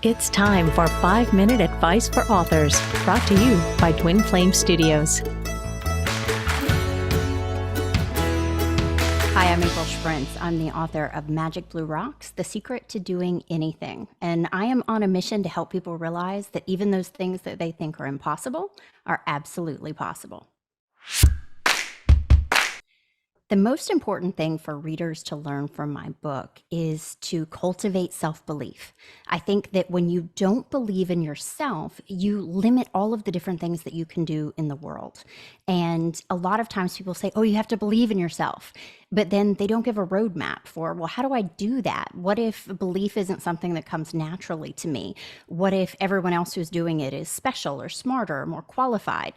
It's time for 5-Minute Advice for Authors, brought to you by Twin Flame Studios. Hi, I'm Shprintz. I'm the author of Magic Blue Rocks, The Secret to Doing Anything. And I am on a mission to help people realize that even those things that they think are impossible are absolutely possible. The most important thing for readers to learn from my book is to cultivate self-belief. I think that when you don't believe in yourself, you limit all of the different things that you can do in the world. And a lot of times people say, oh, you have to believe in yourself. But then they don't give a roadmap for, well, how do I do that? What if belief isn't something that comes naturally to me? What if everyone else who's doing it is special or smarter or more qualified?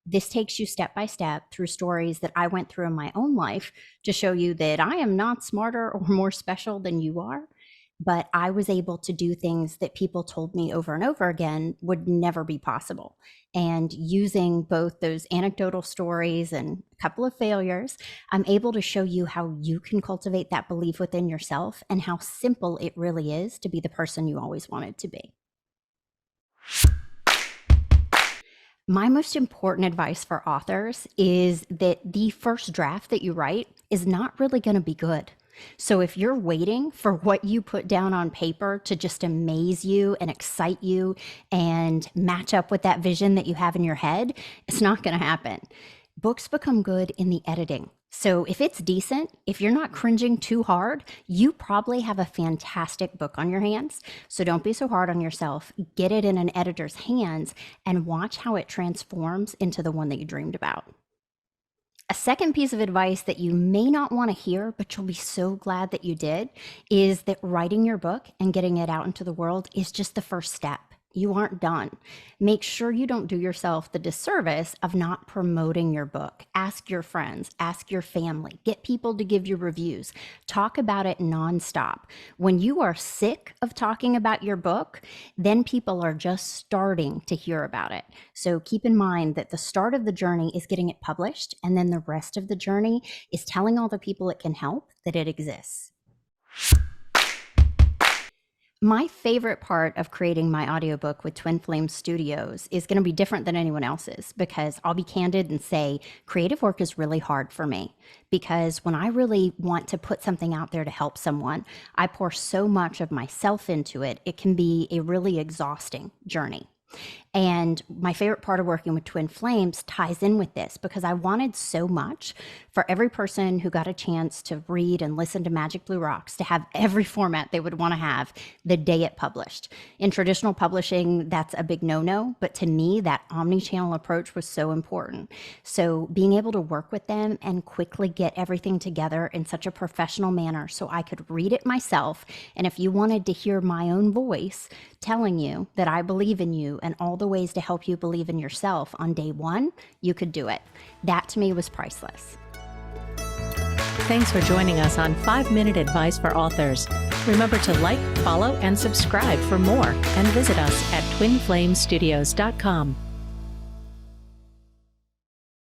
This takes you step by step through stories that I went through in my own life to show you that I am not smarter or more special than you are, but I was able to do things that people told me over and over again would never be possible. And using both those anecdotal stories and a couple of failures, I'm able to show you how you can cultivate that belief within yourself and how simple it really is to be the person you always wanted to be. My most important advice for authors is that the first draft that you write is not really going to be good. So if you're waiting for what you put down on paper to just amaze you and excite you and match up with that vision that you have in your head, it's not going to happen. Books become good in the editing. So if it's decent, if you're not cringing too hard, you probably have a fantastic book on your hands. So don't be so hard on yourself. Get it in an editor's hands and watch how it transforms into the one that you dreamed about. A second piece of advice that you may not want to hear, but you'll be so glad that you did, is that writing your book and getting it out into the world is just the first step. You aren't done. Make sure you don't do yourself the disservice of not promoting your book. Ask your friends, ask your family, get people to give you reviews, talk about it nonstop. When you are sick of talking about your book, then people are just starting to hear about it. So keep in mind that the start of the journey is getting it published, and then the rest of the journey is telling all the people it can help that it exists. My favorite part of creating my audiobook with Twin Flame Studios is going to be different than anyone else's, because I'll be candid and say creative work is really hard for me, because when I really want to put something out there to help someone, I pour so much of myself into it. It can be a really exhausting journey. And my favorite part of working with Twin Flames ties in with this, because I wanted so much for every person who got a chance to read and listen to Magic Blue Rocks to have every format they would want to have the day it published. In traditional publishing, that's a big no-no, but to me, that omni-channel approach was so important. So being able to work with them and quickly get everything together in such a professional manner so I could read it myself, and if you wanted to hear my own voice telling you that I believe in you and all the ways to help you believe in yourself on day one, you could do it. That to me was priceless. Thanks for joining us on 5-Minute Advice for Authors. Remember to like, follow, and subscribe for more, and visit us at twinflamestudios.com.